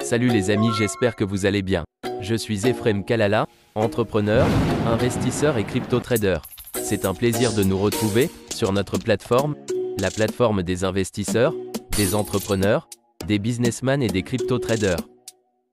Salut les amis, j'espère que vous allez bien. Je suis Ephrem Kalala, entrepreneur, investisseur et crypto-trader. C'est un plaisir de nous retrouver sur notre plateforme, la plateforme des investisseurs, des entrepreneurs, des businessmen et des crypto-traders.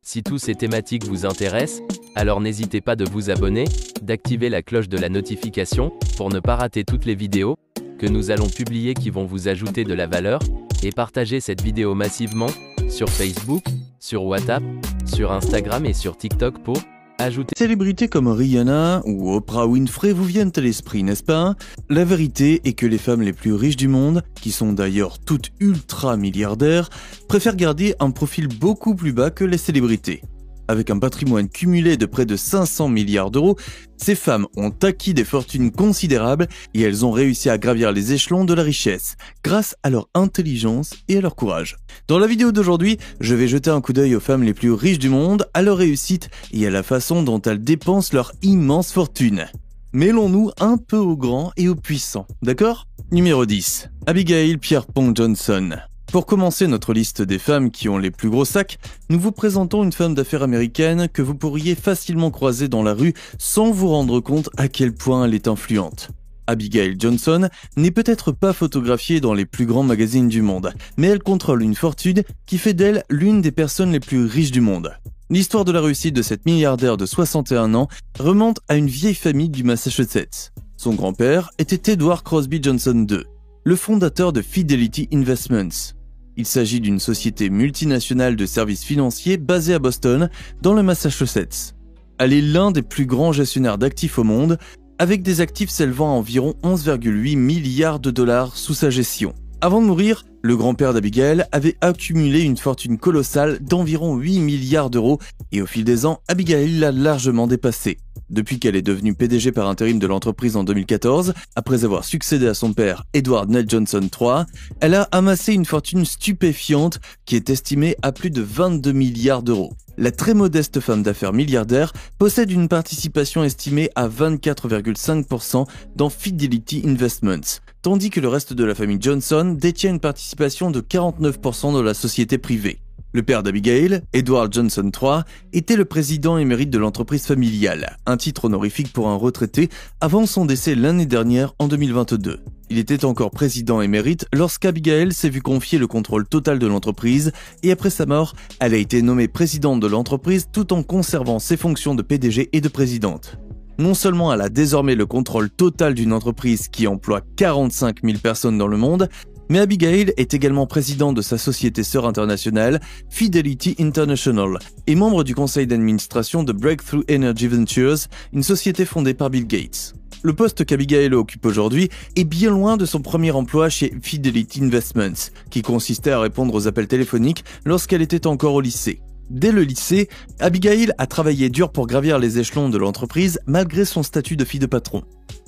Si tous ces thématiques vous intéressent, alors n'hésitez pas de vous abonner, d'activer la cloche de la notification pour ne pas rater toutes les vidéos que nous allons publier qui vont vous ajouter de la valeur, et partager cette vidéo massivement sur Facebook, sur WhatsApp, sur Instagram et sur TikTok pour ajouter. Célébrités comme Rihanna ou Oprah Winfrey vous viennent à l'esprit, n'est-ce pas? La vérité est que les femmes les plus riches du monde, qui sont d'ailleurs toutes ultra milliardaires, préfèrent garder un profil beaucoup plus bas que les célébrités. Avec un patrimoine cumulé de près de 500 milliards d'euros, ces femmes ont acquis des fortunes considérables et elles ont réussi à gravir les échelons de la richesse, grâce à leur intelligence et à leur courage. Dans la vidéo d'aujourd'hui, je vais jeter un coup d'œil aux femmes les plus riches du monde, à leur réussite et à la façon dont elles dépensent leur immense fortune. Mêlons-nous un peu aux grands et aux puissants, d'accord? Numéro 10. Abigail Pierpont Johnson. Pour commencer notre liste des femmes qui ont les plus gros sacs, nous vous présentons une femme d'affaires américaine que vous pourriez facilement croiser dans la rue sans vous rendre compte à quel point elle est influente. Abigail Johnson n'est peut-être pas photographiée dans les plus grands magazines du monde, mais elle contrôle une fortune qui fait d'elle l'une des personnes les plus riches du monde. L'histoire de la réussite de cette milliardaire de 61 ans remonte à une vieille famille du Massachusetts. Son grand-père était Edward Crosby Johnson II, le fondateur de Fidelity Investments. Il s'agit d'une société multinationale de services financiers basée à Boston, dans le Massachusetts. Elle est l'un des plus grands gestionnaires d'actifs au monde, avec des actifs s'élevant à environ 11,8 milliards de dollars sous sa gestion. Avant de mourir, le grand-père d'Abigail avait accumulé une fortune colossale d'environ 8 milliards d'euros et au fil des ans, Abigail l'a largement dépassé. Depuis qu'elle est devenue PDG par intérim de l'entreprise en 2014, après avoir succédé à son père Edward Ned Johnson III, elle a amassé une fortune stupéfiante qui est estimée à plus de 22 milliards d'euros. La très modeste femme d'affaires milliardaire possède une participation estimée à 24,5% dans Fidelity Investments, tandis que le reste de la famille Johnson détient une participation de 49% dans la société privée. Le père d'Abigail, Edward Johnson III, était le président émérite de l'entreprise familiale, un titre honorifique pour un retraité avant son décès l'année dernière en 2022. Il était encore président émérite lorsqu'Abigail s'est vu confier le contrôle total de l'entreprise et après sa mort, elle a été nommée présidente de l'entreprise tout en conservant ses fonctions de PDG et de présidente. Non seulement elle a désormais le contrôle total d'une entreprise qui emploie 45 000 personnes dans le monde, mais Abigail est également présidente de sa société sœur internationale, Fidelity International, et membre du conseil d'administration de Breakthrough Energy Ventures, une société fondée par Bill Gates. Le poste qu'Abigail occupe aujourd'hui est bien loin de son premier emploi chez Fidelity Investments, qui consistait à répondre aux appels téléphoniques lorsqu'elle était encore au lycée. Dès le lycée, Abigail a travaillé dur pour gravir les échelons de l'entreprise malgré son statut de fille de patron.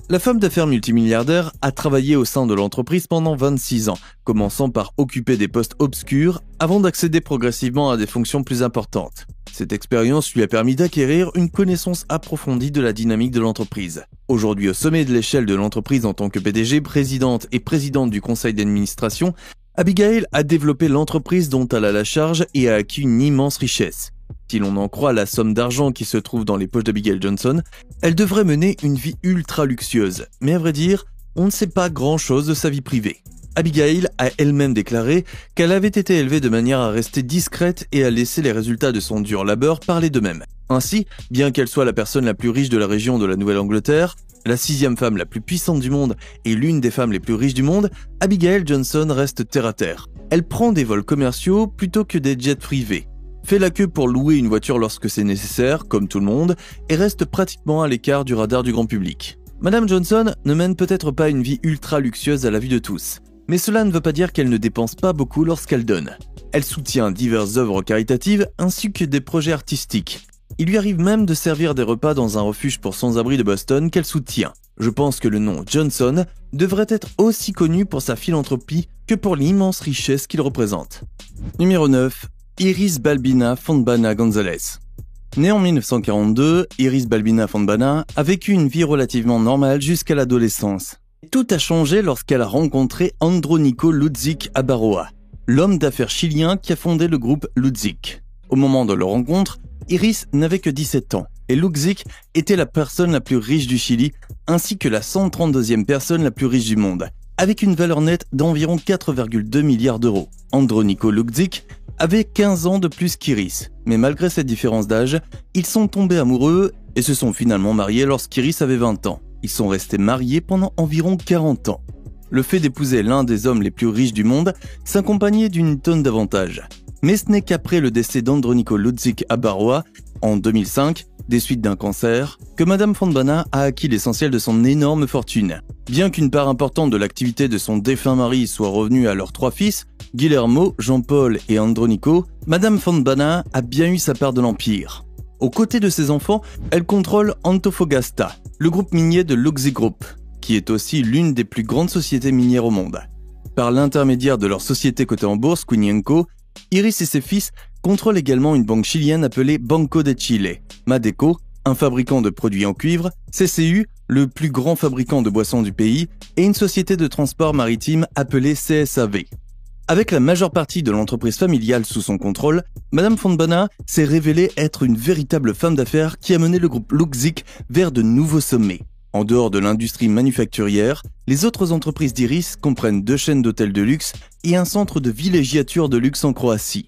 La femme d'affaires multimilliardaire a travaillé au sein de l'entreprise pendant 26 ans, commençant par occuper des postes obscurs avant d'accéder progressivement à des fonctions plus importantes. Cette expérience lui a permis d'acquérir une connaissance approfondie de la dynamique de l'entreprise. Aujourd'hui au sommet de l'échelle de l'entreprise en tant que PDG, présidente et présidente du conseil d'administration, Abigail a développé l'entreprise dont elle a la charge et a acquis une immense richesse. Si l'on en croit la somme d'argent qui se trouve dans les poches d'Abigail Johnson, elle devrait mener une vie ultra luxueuse. Mais à vrai dire, on ne sait pas grand-chose de sa vie privée. Abigail a elle-même déclaré qu'elle avait été élevée de manière à rester discrète et à laisser les résultats de son dur labeur parler d'eux-mêmes. Ainsi, bien qu'elle soit la personne la plus riche de la région de la Nouvelle-Angleterre, la 6e femme la plus puissante du monde et l'une des femmes les plus riches du monde, Abigail Johnson reste terre-à-terre. Elle prend des vols commerciaux plutôt que des jets privés, fait la queue pour louer une voiture lorsque c'est nécessaire, comme tout le monde, et reste pratiquement à l'écart du radar du grand public. Madame Johnson ne mène peut-être pas une vie ultra luxueuse à la vue de tous, mais cela ne veut pas dire qu'elle ne dépense pas beaucoup lorsqu'elle donne. Elle soutient diverses œuvres caritatives ainsi que des projets artistiques. Il lui arrive même de servir des repas dans un refuge pour sans-abri de Boston qu'elle soutient. Je pense que le nom Johnson devrait être aussi connu pour sa philanthropie que pour l'immense richesse qu'il représente. Numéro 9. Iris Balbina Fontbana González. Née en 1942, Iris Balbina Fontbana a vécu une vie relativement normale jusqu'à l'adolescence. Tout a changé lorsqu'elle a rencontré Andrónico Luksic Abaroa, l'homme d'affaires chilien qui a fondé le groupe Luksic. Au moment de leur rencontre, Iris n'avait que 17 ans et Luksic était la personne la plus riche du Chili ainsi que la 132e personne la plus riche du monde, avec une valeur nette d'environ 4,2 milliards d'euros. Andrónico Luksic avait 15 ans de plus qu'Iris, mais malgré cette différence d'âge, ils sont tombés amoureux et se sont finalement mariés lorsqu'Iris avait 20 ans. Ils sont restés mariés pendant environ 40 ans. Le fait d'épouser l'un des hommes les plus riches du monde s'accompagnait d'une tonne d'avantages. Mais ce n'est qu'après le décès d'Andrónico Luksic à Barrois, en 2005, des suites d'un cancer, que Madame Fontbana a acquis l'essentiel de son énorme fortune. Bien qu'une part importante de l'activité de son défunt mari soit revenue à leurs 3 fils, Guillermo, Jean-Paul et Andrónico, Madame Fontbana a bien eu sa part de l'empire. Aux côtés de ses enfants, elle contrôle Antofagasta, le groupe minier de Luksic Group, qui est aussi l'une des plus grandes sociétés minières au monde. Par l'intermédiaire de leur société cotée en bourse, Quinienco, Iris et ses fils contrôlent également une banque chilienne appelée Banco de Chile, Madeco, un fabricant de produits en cuivre, CCU, le plus grand fabricant de boissons du pays, et une société de transport maritime appelée CSAV. Avec la majeure partie de l'entreprise familiale sous son contrôle, Madame Fontbana s'est révélée être une véritable femme d'affaires qui a mené le groupe Luksic vers de nouveaux sommets. En dehors de l'industrie manufacturière, les autres entreprises d'Iris comprennent 2 chaînes d'hôtels de luxe et un centre de villégiature de luxe en Croatie.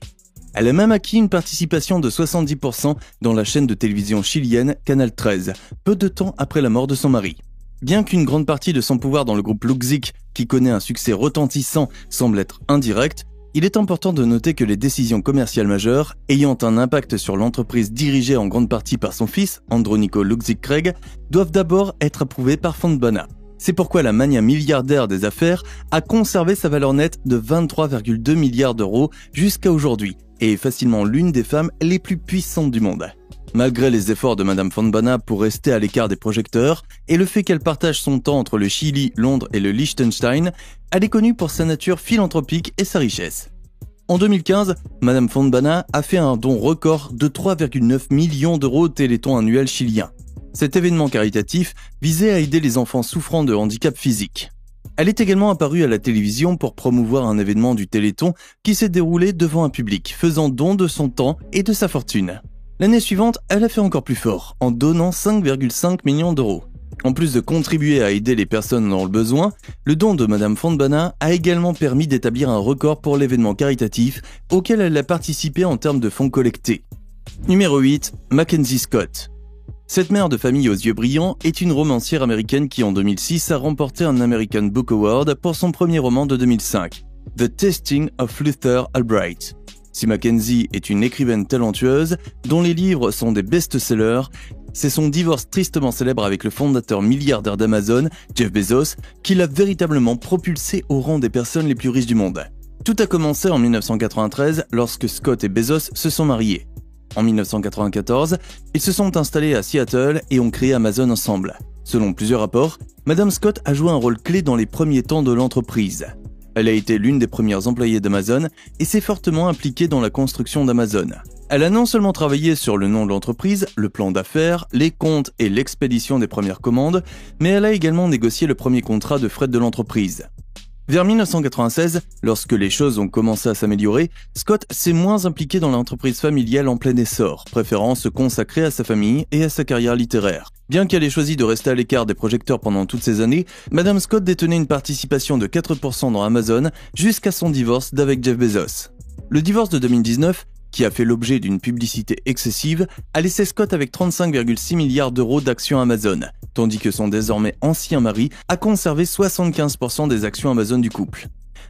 Elle a même acquis une participation de 70% dans la chaîne de télévision chilienne Canal 13, peu de temps après la mort de son mari. Bien qu'une grande partie de son pouvoir dans le groupe Luksic, qui connaît un succès retentissant, semble être indirect, il est important de noter que les décisions commerciales majeures, ayant un impact sur l'entreprise dirigée en grande partie par son fils, Andrónico Luksic Craig, doivent d'abord être approuvées par Fontbana. C'est pourquoi la mania milliardaire des affaires a conservé sa valeur nette de 23,2 milliards d'euros jusqu'à aujourd'hui et est facilement l'une des femmes les plus puissantes du monde. Malgré les efforts de Madame Fontbana pour rester à l'écart des projecteurs et le fait qu'elle partage son temps entre le Chili, Londres et le Liechtenstein, elle est connue pour sa nature philanthropique et sa richesse. En 2015, Madame Fontbana a fait un don record de 3,9 millions d'euros au Téléthon annuel chilien. Cet événement caritatif visait à aider les enfants souffrant de handicap physique. Elle est également apparue à la télévision pour promouvoir un événement du Téléthon qui s'est déroulé devant un public, faisant don de son temps et de sa fortune. L'année suivante, elle a fait encore plus fort, en donnant 5,5 millions d'euros. En plus de contribuer à aider les personnes dans le besoin, le don de Madame Fontbana a également permis d'établir un record pour l'événement caritatif auquel elle a participé en termes de fonds collectés. Numéro 8, Mackenzie Scott. Cette mère de famille aux yeux brillants est une romancière américaine qui en 2006 a remporté un American Book Award pour son premier roman de 2005, The Testing of Luther Albright. Si Mackenzie est une écrivaine talentueuse, dont les livres sont des best-sellers, c'est son divorce tristement célèbre avec le fondateur milliardaire d'Amazon, Jeff Bezos, qui l'a véritablement propulsé au rang des personnes les plus riches du monde. Tout a commencé en 1993 lorsque Scott et Bezos se sont mariés. En 1994, ils se sont installés à Seattle et ont créé Amazon ensemble. Selon plusieurs rapports, Madame Scott a joué un rôle clé dans les premiers temps de l'entreprise. Elle a été l'une des premières employées d'Amazon et s'est fortement impliquée dans la construction d'Amazon. Elle a non seulement travaillé sur le nom de l'entreprise, le plan d'affaires, les comptes et l'expédition des premières commandes, mais elle a également négocié le premier contrat de fret de l'entreprise. Vers 1996, lorsque les choses ont commencé à s'améliorer, Scott s'est moins impliqué dans l'entreprise familiale en plein essor, préférant se consacrer à sa famille et à sa carrière littéraire. Bien qu'elle ait choisi de rester à l'écart des projecteurs pendant toutes ces années, Madame Scott détenait une participation de 4% dans Amazon jusqu'à son divorce d'avec Jeff Bezos. Le divorce de 2019, qui a fait l'objet d'une publicité excessive, a laissé Scott avec 35,6 milliards d'euros d'actions Amazon, tandis que son désormais ancien mari a conservé 75% des actions Amazon du couple.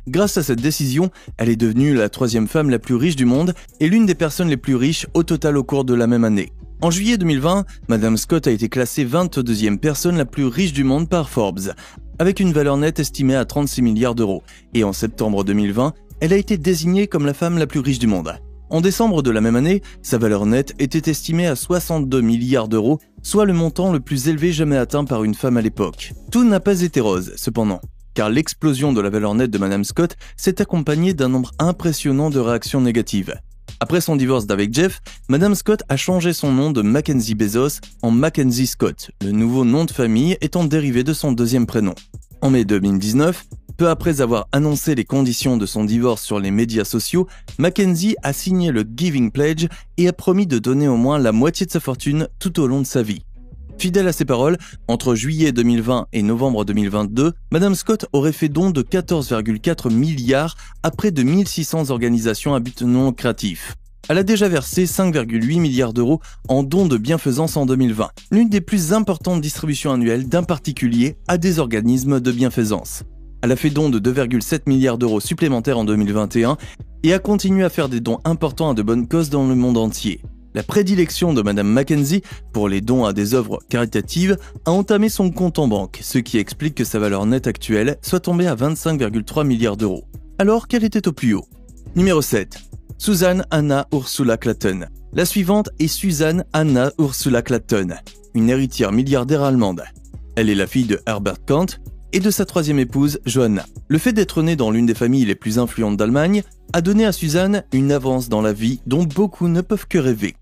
Grâce à cette décision, elle est devenue la 3e femme la plus riche du monde et l'une des personnes les plus riches au total au cours de la même année. En juillet 2020, Madame Scott a été classée 22e personne la plus riche du monde par Forbes, avec une valeur nette estimée à 36 milliards d'euros, et en septembre 2020, elle a été désignée comme la femme la plus riche du monde. En décembre de la même année, sa valeur nette était estimée à 62 milliards d'euros, soit le montant le plus élevé jamais atteint par une femme à l'époque. Tout n'a pas été rose, cependant, car l'explosion de la valeur nette de Madame Scott s'est accompagnée d'un nombre impressionnant de réactions négatives. Après son divorce d'avec Jeff, Madame Scott a changé son nom de Mackenzie Bezos en Mackenzie Scott, le nouveau nom de famille étant dérivé de son deuxième prénom. En mai 2019, Peu après avoir annoncé les conditions de son divorce sur les médias sociaux, Mackenzie a signé le Giving Pledge et a promis de donner au moins la moitié de sa fortune tout au long de sa vie. Fidèle à ses paroles, entre juillet 2020 et novembre 2022, Madame Scott aurait fait don de 14,4 milliards à près de 1600 organisations à but non lucratif. Elle a déjà versé 5,8 milliards d'euros en dons de bienfaisance en 2020, l'une des plus importantes distributions annuelles d'un particulier à des organismes de bienfaisance. Elle a fait don de 2,7 milliards d'euros supplémentaires en 2021 et a continué à faire des dons importants à de bonnes causes dans le monde entier. La prédilection de Madame Mackenzie pour les dons à des œuvres caritatives a entamé son compte en banque, ce qui explique que sa valeur nette actuelle soit tombée à 25,3 milliards d'euros, alors qu'elle était au plus haut. Numéro 7. Susan Anna Ursula Clayton. La suivante est Susan Anna Ursula Clayton, une héritière milliardaire allemande. Elle est la fille de Herbert Kant et de sa troisième épouse, Johanna. Le fait d'être née dans l'une des familles les plus influentes d'Allemagne a donné à Susan une avance dans la vie dont beaucoup ne peuvent que rêver.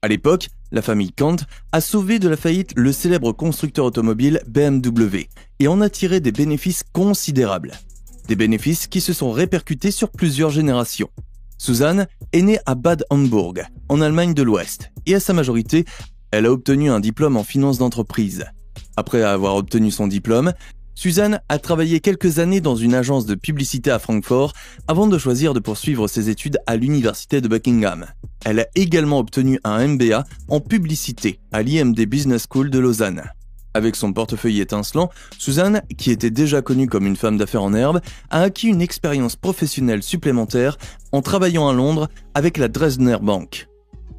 À l'époque, la famille Kant a sauvé de la faillite le célèbre constructeur automobile BMW et en a tiré des bénéfices considérables. Des bénéfices qui se sont répercutés sur plusieurs générations. Susan est née à Bad Homburg, en Allemagne de l'Ouest, et à sa majorité, elle a obtenu un diplôme en finance d'entreprise. Après avoir obtenu son diplôme, Susan a travaillé quelques années dans une agence de publicité à Francfort avant de choisir de poursuivre ses études à l'université de Buckingham. Elle a également obtenu un MBA en publicité à l'IMD Business School de Lausanne. Avec son portefeuille étincelant, Susan, qui était déjà connue comme une femme d'affaires en herbe, a acquis une expérience professionnelle supplémentaire en travaillant à Londres avec la Dresdner Bank.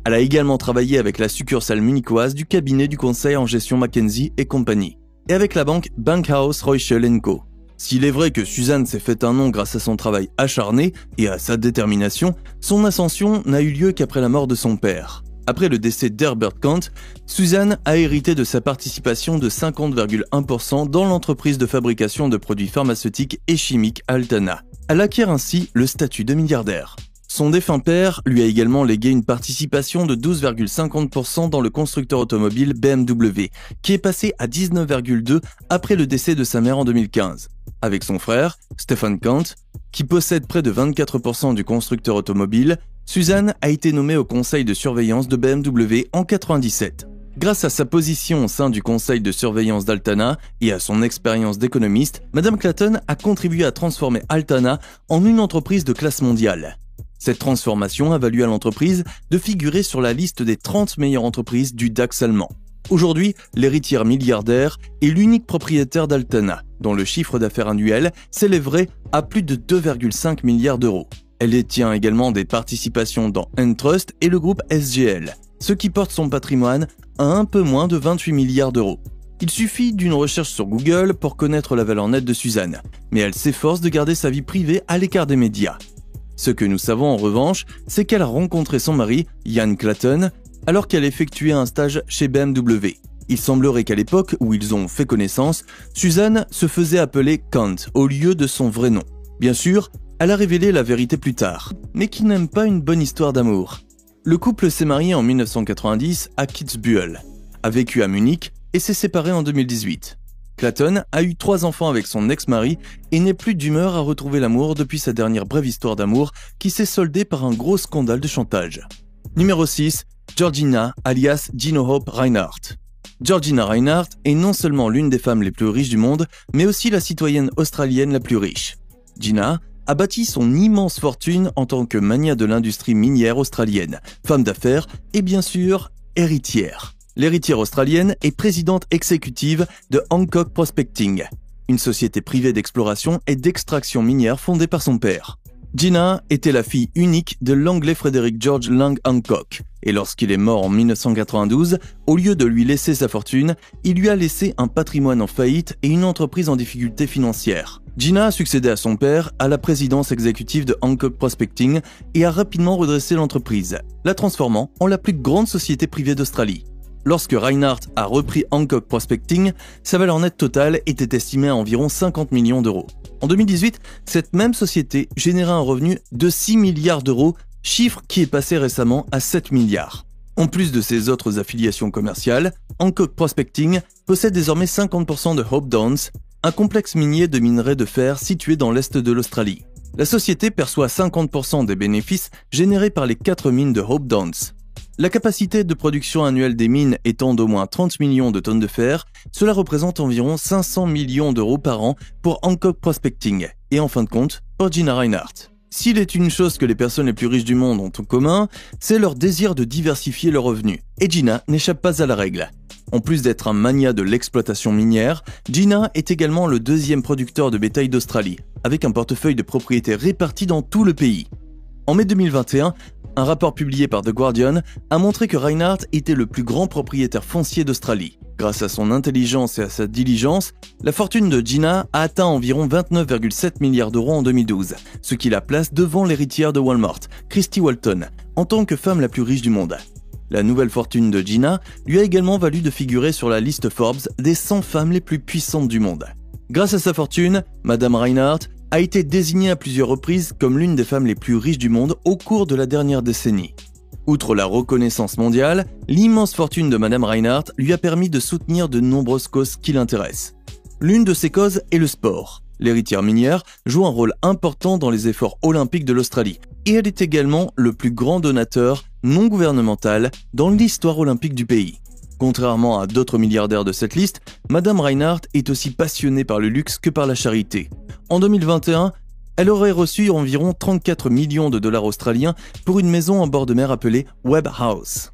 Elle a également travaillé avec la succursale munichoise du cabinet du conseil en gestion Mackenzie et compagnie, et avec la banque Bankhaus Reuschel & Co. S'il est vrai que Susan s'est fait un nom grâce à son travail acharné et à sa détermination, son ascension n'a eu lieu qu'après la mort de son père. Après le décès d'Herbert Kant, Susan a hérité de sa participation de 50,1% dans l'entreprise de fabrication de produits pharmaceutiques et chimiques Altana. Elle acquiert ainsi le statut de milliardaire. Son défunt père lui a également légué une participation de 12,50% dans le constructeur automobile BMW, qui est passé à 19,2% après le décès de sa mère en 2015. Avec son frère, Stefan Kant, qui possède près de 24% du constructeur automobile, Susan a été nommée au conseil de surveillance de BMW en 1997. Grâce à sa position au sein du conseil de surveillance d'Altana et à son expérience d'économiste, Madame Clayton a contribué à transformer Altana en une entreprise de classe mondiale. Cette transformation a valu à l'entreprise de figurer sur la liste des 30 meilleures entreprises du DAX allemand. Aujourd'hui, l'héritière milliardaire est l'unique propriétaire d'Altana, dont le chiffre d'affaires annuel s'élèverait à plus de 2,5 milliards d'euros. Elle détient également des participations dans Entrust et le groupe SGL, ce qui porte son patrimoine à un peu moins de 28 milliards d'euros. Il suffit d'une recherche sur Google pour connaître la valeur nette de Susan, mais elle s'efforce de garder sa vie privée à l'écart des médias. Ce que nous savons en revanche, c'est qu'elle a rencontré son mari, Jan Clayton, alors qu'elle effectuait un stage chez BMW. Il semblerait qu'à l'époque où ils ont fait connaissance, Susan se faisait appeler Kant au lieu de son vrai nom. Bien sûr, elle a révélé la vérité plus tard, mais qui n'aime pas une bonne histoire d'amour. Le couple s'est marié en 1990 à Kitzbühel, a vécu à Munich et s'est séparé en 2018. Clayton a eu 3 enfants avec son ex-mari et n'est plus d'humeur à retrouver l'amour depuis sa dernière brève histoire d'amour qui s'est soldée par un gros scandale de chantage. Numéro 6. Georgina alias Gino Hope Reinhardt. Georgina Reinhardt est non seulement l'une des femmes les plus riches du monde, mais aussi la citoyenne australienne la plus riche. Gina a bâti son immense fortune en tant que magnat de l'industrie minière australienne, femme d'affaires et bien sûr héritière. L'héritière australienne est présidente exécutive de Hancock Prospecting, une société privée d'exploration et d'extraction minière fondée par son père. Gina était la fille unique de l'anglais Frederick George Lang Hancock, et lorsqu'il est mort en 1992, au lieu de lui laisser sa fortune, il lui a laissé un patrimoine en faillite et une entreprise en difficulté financière. Gina a succédé à son père à la présidence exécutive de Hancock Prospecting et a rapidement redressé l'entreprise, la transformant en la plus grande société privée d'Australie. Lorsque Reinhardt a repris Hancock Prospecting, sa valeur nette totale était estimée à environ 50 millions d'euros. En 2018, cette même société générait un revenu de 6 milliards d'euros, chiffre qui est passé récemment à 7 milliards. En plus de ses autres affiliations commerciales, Hancock Prospecting possède désormais 50% de Hope Downs, un complexe minier de minerais de fer situé dans l'est de l'Australie. La société perçoit 50% des bénéfices générés par les 4 mines de Hope Downs. La capacité de production annuelle des mines étant d'au moins 30 millions de tonnes de fer, cela représente environ 500 millions d'euros par an pour Hancock Prospecting et en fin de compte pour Gina Rinehart. S'il est une chose que les personnes les plus riches du monde ont en commun, c'est leur désir de diversifier leurs revenus. Et Gina n'échappe pas à la règle. En plus d'être un mania de l'exploitation minière, Gina est également le 2e producteur de bétail d'Australie, avec un portefeuille de propriétés réparti dans tout le pays. En mai 2021, un rapport publié par The Guardian a montré que Rinehart était le plus grand propriétaire foncier d'Australie. Grâce à son intelligence et à sa diligence, la fortune de Gina a atteint environ 29,7 milliards d'euros en 2012, ce qui la place devant l'héritière de Walmart, Christy Walton, en tant que femme la plus riche du monde. La nouvelle fortune de Gina lui a également valu de figurer sur la liste Forbes des 100 femmes les plus puissantes du monde. Grâce à sa fortune, Madame Rinehart a été désignée à plusieurs reprises comme l'une des femmes les plus riches du monde au cours de la dernière décennie. Outre la reconnaissance mondiale, l'immense fortune de Madame Rinehart lui a permis de soutenir de nombreuses causes qui l'intéressent. L'une de ces causes est le sport. L'héritière minière joue un rôle important dans les efforts olympiques de l'Australie et elle est également le plus grand donateur non gouvernemental dans l'histoire olympique du pays. Contrairement à d'autres milliardaires de cette liste, Madame Rinehart est aussi passionnée par le luxe que par la charité. En 2021, elle aurait reçu environ 34 millions de dollars australiens pour une maison en bord de mer appelée Webb House.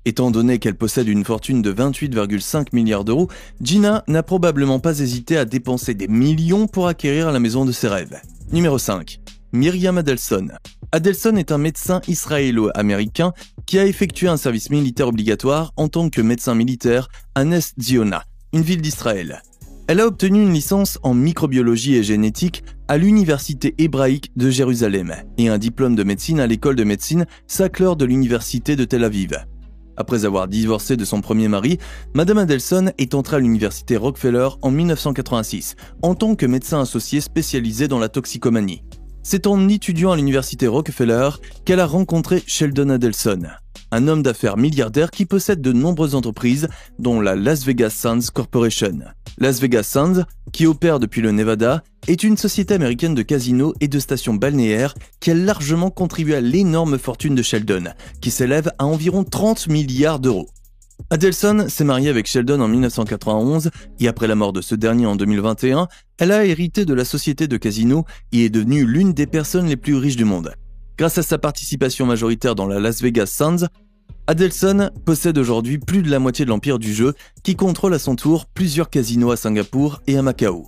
Étant donné qu'elle possède une fortune de 28,5 milliards d'euros, Gina n'a probablement pas hésité à dépenser des millions pour acquérir la maison de ses rêves. Numéro 5. Miriam Adelson. Adelson est un médecin israélo-américain qui a effectué un service militaire obligatoire en tant que médecin militaire à Ness Ziona, une ville d'Israël. Elle a obtenu une licence en microbiologie et génétique à l'université hébraïque de Jérusalem et un diplôme de médecine à l'école de médecine Sackler de l'université de Tel Aviv. Après avoir divorcé de son premier mari, Madame Adelson est entrée à l'université Rockefeller en 1986 en tant que médecin associé spécialisé dans la toxicomanie. C'est en étudiant à l'université Rockefeller qu'elle a rencontré Sheldon Adelson, un homme d'affaires milliardaire qui possède de nombreuses entreprises, dont la Las Vegas Sands Corporation. Las Vegas Sands, qui opère depuis le Nevada, est une société américaine de casinos et de stations balnéaires qui a largement contribué à l'énorme fortune de Sheldon, qui s'élève à environ 30 milliards d'euros. Adelson s'est mariée avec Sheldon en 1991 et après la mort de ce dernier en 2021, elle a hérité de la société de casinos et est devenue l'une des personnes les plus riches du monde. Grâce à sa participation majoritaire dans la Las Vegas Sands, Adelson possède aujourd'hui plus de la moitié de l'empire du jeu qui contrôle à son tour plusieurs casinos à Singapour et à Macao.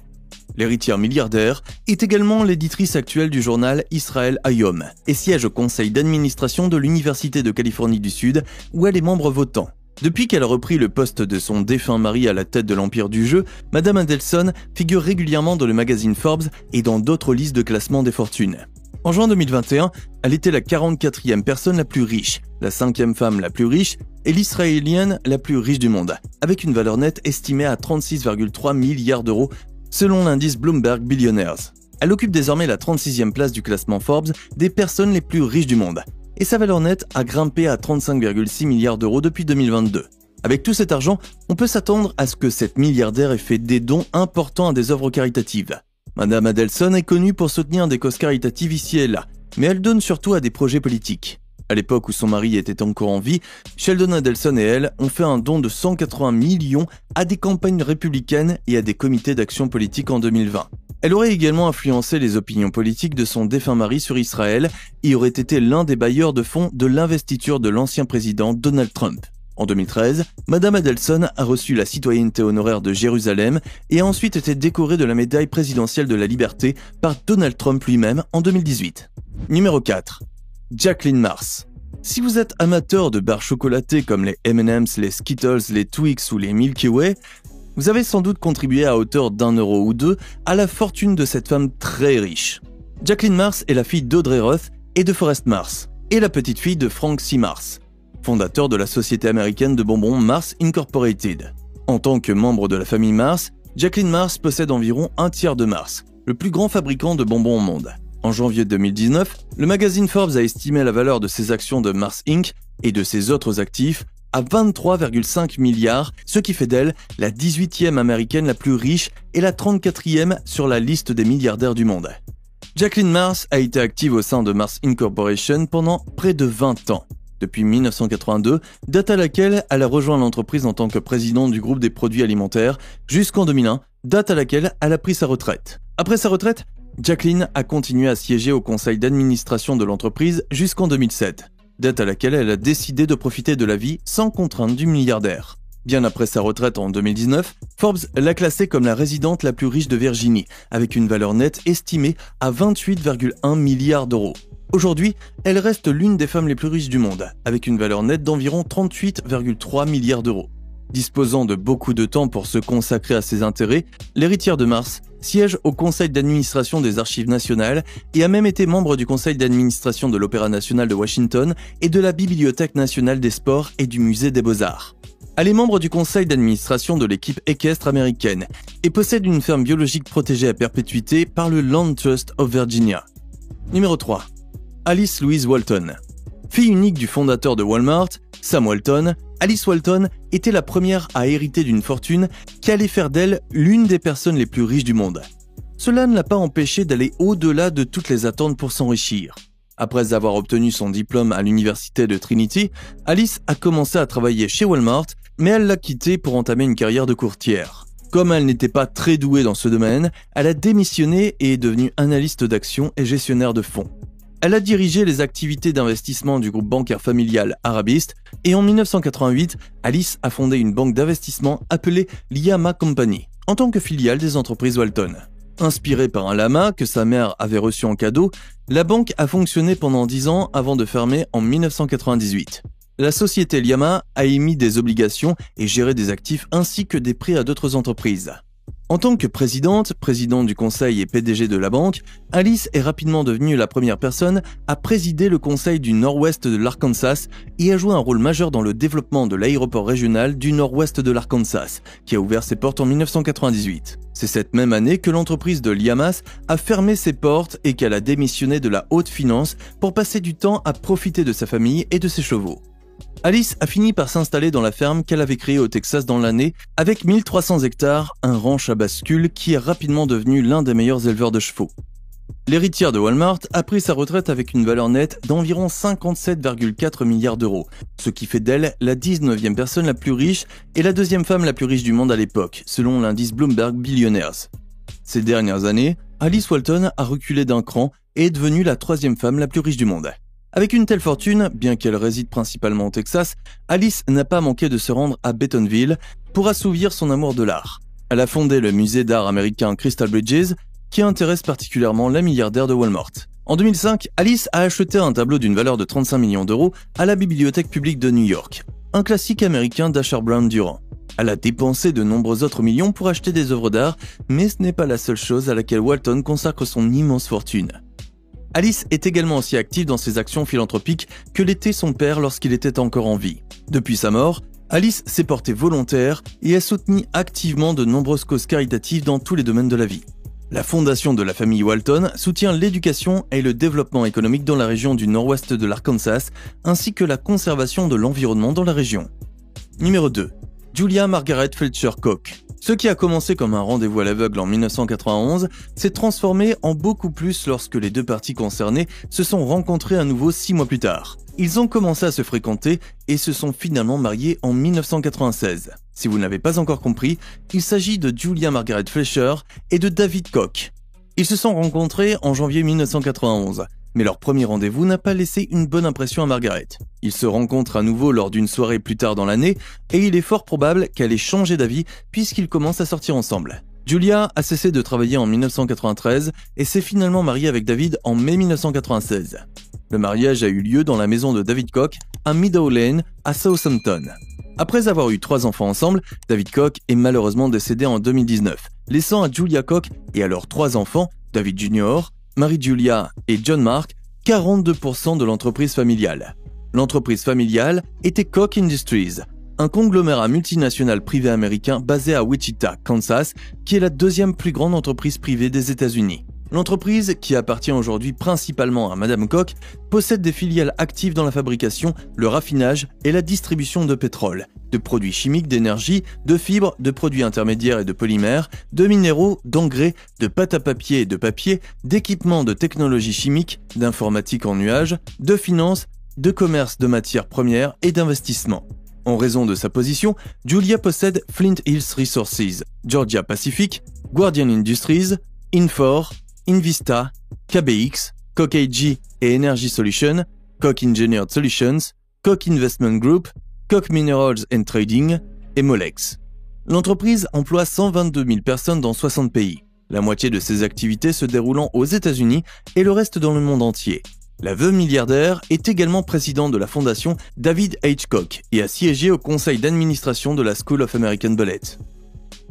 L'héritière milliardaire est également l'éditrice actuelle du journal Israel Hayom et siège au conseil d'administration de l'Université de Californie du Sud où elle est membre votant. Depuis qu'elle a repris le poste de son défunt mari à la tête de l'empire du jeu, Madame Adelson figure régulièrement dans le magazine Forbes et dans d'autres listes de classement des fortunes. En juin 2021, elle était la 44e personne la plus riche, la 5e femme la plus riche et l'israélienne la plus riche du monde, avec une valeur nette estimée à 36,3 milliards d'euros selon l'indice Bloomberg Billionaires. Elle occupe désormais la 36e place du classement Forbes des personnes les plus riches du monde, et sa valeur nette a grimpé à 35,6 milliards d'euros depuis 2022. Avec tout cet argent, on peut s'attendre à ce que cette milliardaire ait fait des dons importants à des œuvres caritatives. Madame Adelson est connue pour soutenir des causes caritatives ici et là, mais elle donne surtout à des projets politiques. À l'époque où son mari était encore en vie, Sheldon Adelson et elle ont fait un don de 180 millions à des campagnes républicaines et à des comités d'action politique en 2020. Elle aurait également influencé les opinions politiques de son défunt mari sur Israël et aurait été l'un des bailleurs de fonds de l'investiture de l'ancien président Donald Trump. En 2013, Madame Adelson a reçu la citoyenneté honoraire de Jérusalem et a ensuite été décorée de la médaille présidentielle de la liberté par Donald Trump lui-même en 2018. Numéro 4. Jacqueline Mars. Si vous êtes amateur de barres chocolatées comme les M&M's, les Skittles, les Twix ou les Milky Way, vous avez sans doute contribué à hauteur d'1 euro ou deux à la fortune de cette femme très riche. Jacqueline Mars est la fille d'Audrey Roth et de Forrest Mars, et la petite fille de Frank C. Mars, fondateur de la société américaine de bonbons Mars Incorporated. En tant que membre de la famille Mars, Jacqueline Mars possède environ un tiers de Mars, le plus grand fabricant de bonbons au monde. En janvier 2019, le magazine Forbes a estimé la valeur de ses actions de Mars Inc. et de ses autres actifs à 23,5 milliards, ce qui fait d'elle la 18e américaine la plus riche et la 34e sur la liste des milliardaires du monde. Jacqueline Mars a été active au sein de Mars Incorporation pendant près de 20 ans. Depuis 1982, date à laquelle elle a rejoint l'entreprise en tant que présidente du groupe des produits alimentaires, jusqu'en 2001, date à laquelle elle a pris sa retraite. Après sa retraite, Jacqueline a continué à siéger au conseil d'administration de l'entreprise jusqu'en 2007, date à laquelle elle a décidé de profiter de la vie sans contrainte du milliardaire. Bien après sa retraite en 2019, Forbes l'a classée comme la résidente la plus riche de Virginie, avec une valeur nette estimée à 28,1 milliards d'euros. Aujourd'hui, elle reste l'une des femmes les plus riches du monde, avec une valeur nette d'environ 38,3 milliards d'euros. Disposant de beaucoup de temps pour se consacrer à ses intérêts, l'héritière de Mars siège au conseil d'administration des Archives nationales et a même été membre du conseil d'administration de l'Opéra national de Washington et de la Bibliothèque nationale des sports et du musée des beaux-arts. Elle est membre du conseil d'administration de l'équipe équestre américaine et possède une ferme biologique protégée à perpétuité par le Land Trust of Virginia. Numéro 3. Alice Louise Walton. Fille unique du fondateur de Walmart, Sam Walton, Alice Walton était la première à hériter d'une fortune qui allait faire d'elle l'une des personnes les plus riches du monde. Cela ne l'a pas empêchée d'aller au-delà de toutes les attentes pour s'enrichir. Après avoir obtenu son diplôme à l'université de Trinity, Alice a commencé à travailler chez Walmart, mais elle l'a quitté pour entamer une carrière de courtière. Comme elle n'était pas très douée dans ce domaine, elle a démissionné et est devenue analyste d'actions et gestionnaire de fonds. Elle a dirigé les activités d'investissement du groupe bancaire familial arabiste et en 1988, Alice a fondé une banque d'investissement appelée Liama Company en tant que filiale des entreprises Walton. Inspirée par un lama que sa mère avait reçu en cadeau, la banque a fonctionné pendant 10 ans avant de fermer en 1998. La société Liama a émis des obligations et géré des actifs ainsi que des prêts à d'autres entreprises. En tant que présidente du conseil et PDG de la banque, Alice est rapidement devenue la première personne à présider le conseil du nord-ouest de l'Arkansas et a joué un rôle majeur dans le développement de l'aéroport régional du nord-ouest de l'Arkansas, qui a ouvert ses portes en 1998. C'est cette même année que l'entreprise de Liamas a fermé ses portes et qu'elle a démissionné de la haute finance pour passer du temps à profiter de sa famille et de ses chevaux. Alice a fini par s'installer dans la ferme qu'elle avait créée au Texas dans l'année, avec 1300 hectares, un ranch à bascule qui est rapidement devenu l'un des meilleurs éleveurs de chevaux. L'héritière de Walmart a pris sa retraite avec une valeur nette d'environ 57,4 milliards d'euros, ce qui fait d'elle la 19e personne la plus riche et la deuxième femme la plus riche du monde à l'époque, selon l'indice Bloomberg Billionaires. Ces dernières années, Alice Walton a reculé d'un cran et est devenue la 3e femme la plus riche du monde. Avec une telle fortune, bien qu'elle réside principalement au Texas, Alice n'a pas manqué de se rendre à Bentonville pour assouvir son amour de l'art. Elle a fondé le musée d'art américain Crystal Bridges, qui intéresse particulièrement la milliardaire de Walmart. En 2005, Alice a acheté un tableau d'une valeur de 35 millions d'euros à la Bibliothèque publique de New York, un classique américain d'Asher Brown Durant. Elle a dépensé de nombreux autres millions pour acheter des œuvres d'art, mais ce n'est pas la seule chose à laquelle Walton consacre son immense fortune. Alice est également aussi active dans ses actions philanthropiques que l'était son père lorsqu'il était encore en vie. Depuis sa mort, Alice s'est portée volontaire et a soutenu activement de nombreuses causes caritatives dans tous les domaines de la vie. La fondation de la famille Walton soutient l'éducation et le développement économique dans la région du nord-ouest de l'Arkansas, ainsi que la conservation de l'environnement dans la région. Numéro 2. Julia Margaret Fletcher Koch. Ce qui a commencé comme un rendez-vous à l'aveugle en 1991 s'est transformé en beaucoup plus lorsque les deux parties concernées se sont rencontrées à nouveau 6 mois plus tard. Ils ont commencé à se fréquenter et se sont finalement mariés en 1996. Si vous n'avez pas encore compris, il s'agit de Julia Margaret Fletcher et de David Koch. Ils se sont rencontrés en janvier 1991. Mais leur premier rendez-vous n'a pas laissé une bonne impression à Margaret. Ils se rencontrent à nouveau lors d'une soirée plus tard dans l'année et il est fort probable qu'elle ait changé d'avis puisqu'ils commencent à sortir ensemble. Julia a cessé de travailler en 1993 et s'est finalement mariée avec David en mai 1996. Le mariage a eu lieu dans la maison de David Koch à Meadow Lane à Southampton. Après avoir eu 3 enfants ensemble, David Koch est malheureusement décédé en 2019, laissant à Julia Koch et à leurs 3 enfants, David Jr., Marie-Julia et John Mark, 42% de l'entreprise familiale. L'entreprise familiale était Koch Industries, un conglomérat multinational privé américain basé à Wichita, Kansas, qui est la 2e plus grande entreprise privée des États-Unis. L'entreprise, qui appartient aujourd'hui principalement à Madame Koch, possède des filiales actives dans la fabrication, le raffinage et la distribution de pétrole, de produits chimiques, d'énergie, de fibres, de produits intermédiaires et de polymères, de minéraux, d'engrais, de pâte à papier et de papier, d'équipements de technologie chimique, d'informatique en nuage, de finances, de commerce de matières premières et d'investissement. En raison de sa position, Julia possède Flint Hills Resources, Georgia Pacific, Guardian Industries, Infor, Invista, KBX, Koch AG et Energy Solutions, Koch Engineered Solutions, Koch Investment Group, Koch Minerals and Trading et Molex. L'entreprise emploie 122 000 personnes dans 60 pays, la moitié de ses activités se déroulant aux États-Unis et le reste dans le monde entier. La veuve milliardaire est également présidente de la fondation David H. Koch et a siégé au conseil d'administration de la School of American Ballet.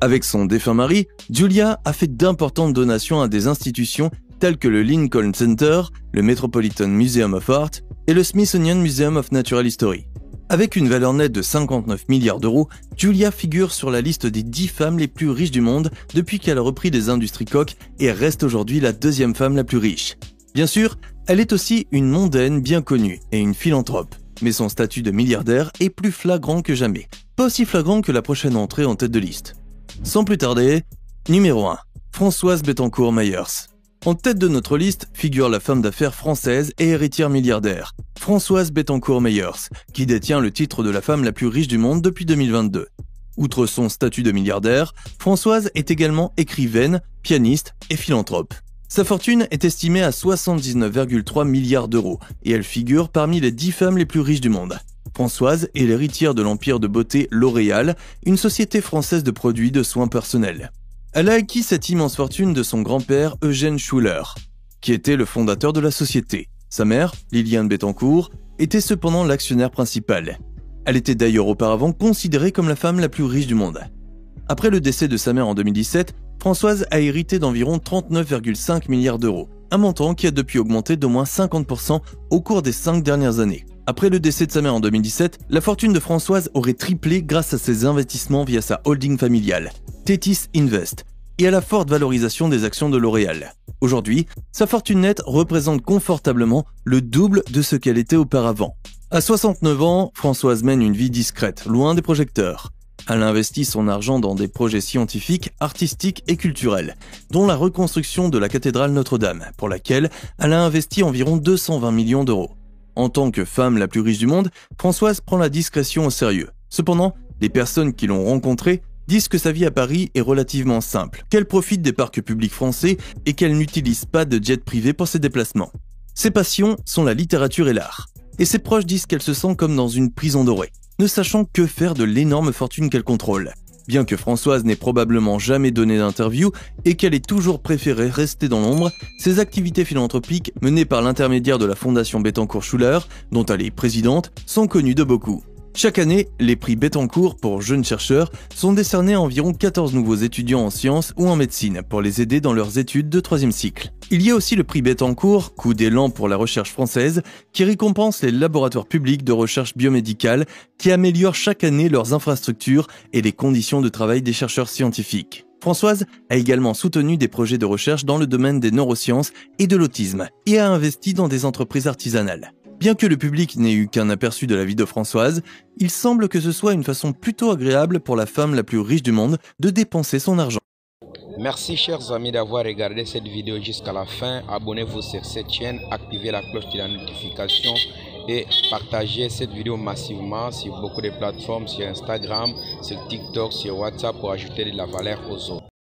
Avec son défunt mari, Julia a fait d'importantes donations à des institutions telles que le Lincoln Center, le Metropolitan Museum of Art et le Smithsonian Museum of Natural History. Avec une valeur nette de 59 milliards d'euros, Julia figure sur la liste des 10 femmes les plus riches du monde depuis qu'elle a repris des industries Koch et reste aujourd'hui la deuxième femme la plus riche. Bien sûr, elle est aussi une mondaine bien connue et une philanthrope, mais son statut de milliardaire est plus flagrant que jamais. Pas aussi flagrant que la prochaine entrée en tête de liste. Sans plus tarder, numéro 1, Françoise Bettencourt-Meyers. En tête de notre liste figure la femme d'affaires française et héritière milliardaire, Françoise Bettencourt-Meyers, qui détient le titre de la femme la plus riche du monde depuis 2022. Outre son statut de milliardaire, Françoise est également écrivaine, pianiste et philanthrope. Sa fortune est estimée à 79,3 milliards d'euros et elle figure parmi les 10 femmes les plus riches du monde. Françoise est l'héritière de l'empire de beauté L'Oréal, une société française de produits de soins personnels. Elle a acquis cette immense fortune de son grand-père Eugène Schuller, qui était le fondateur de la société. Sa mère, Liliane Bettencourt, était cependant l'actionnaire principal. Elle était d'ailleurs auparavant considérée comme la femme la plus riche du monde. Après le décès de sa mère en 2017, Françoise a hérité d'environ 39,5 milliards d'euros, un montant qui a depuis augmenté d'au moins 50% au cours des 5 dernières années. Après le décès de sa mère en 2017, la fortune de Françoise aurait triplé grâce à ses investissements via sa holding familiale, Tethys Invest, et à la forte valorisation des actions de L'Oréal. Aujourd'hui, sa fortune nette représente confortablement le double de ce qu'elle était auparavant. À 69 ans, Françoise mène une vie discrète, loin des projecteurs. Elle investit son argent dans des projets scientifiques, artistiques et culturels, dont la reconstruction de la cathédrale Notre-Dame, pour laquelle elle a investi environ 220 millions d'euros. En tant que femme la plus riche du monde, Françoise prend la discrétion au sérieux. Cependant, les personnes qui l'ont rencontrée disent que sa vie à Paris est relativement simple, qu'elle profite des parcs publics français et qu'elle n'utilise pas de jet privé pour ses déplacements. Ses passions sont la littérature et l'art. Et ses proches disent qu'elle se sent comme dans une prison dorée, ne sachant que faire de l'énorme fortune qu'elle contrôle. Bien que Françoise n'ait probablement jamais donné d'interview et qu'elle ait toujours préféré rester dans l'ombre, ses activités philanthropiques menées par l'intermédiaire de la fondation Bettencourt-Schuller, dont elle est présidente, sont connues de beaucoup. Chaque année, les prix Bettencourt pour jeunes chercheurs sont décernés à environ 14 nouveaux étudiants en sciences ou en médecine pour les aider dans leurs études de 3e cycle. Il y a aussi le prix Bettencourt, coup d'élan pour la recherche française, qui récompense les laboratoires publics de recherche biomédicale qui améliorent chaque année leurs infrastructures et les conditions de travail des chercheurs scientifiques. Françoise a également soutenu des projets de recherche dans le domaine des neurosciences et de l'autisme et a investi dans des entreprises artisanales. Bien que le public n'ait eu qu'un aperçu de la vie de Françoise, il semble que ce soit une façon plutôt agréable pour la femme la plus riche du monde de dépenser son argent. Merci chers amis d'avoir regardé cette vidéo jusqu'à la fin. Abonnez-vous sur cette chaîne, activez la cloche de la notification et partagez cette vidéo massivement sur beaucoup de plateformes, sur Instagram, sur TikTok, sur WhatsApp pour ajouter de la valeur aux autres.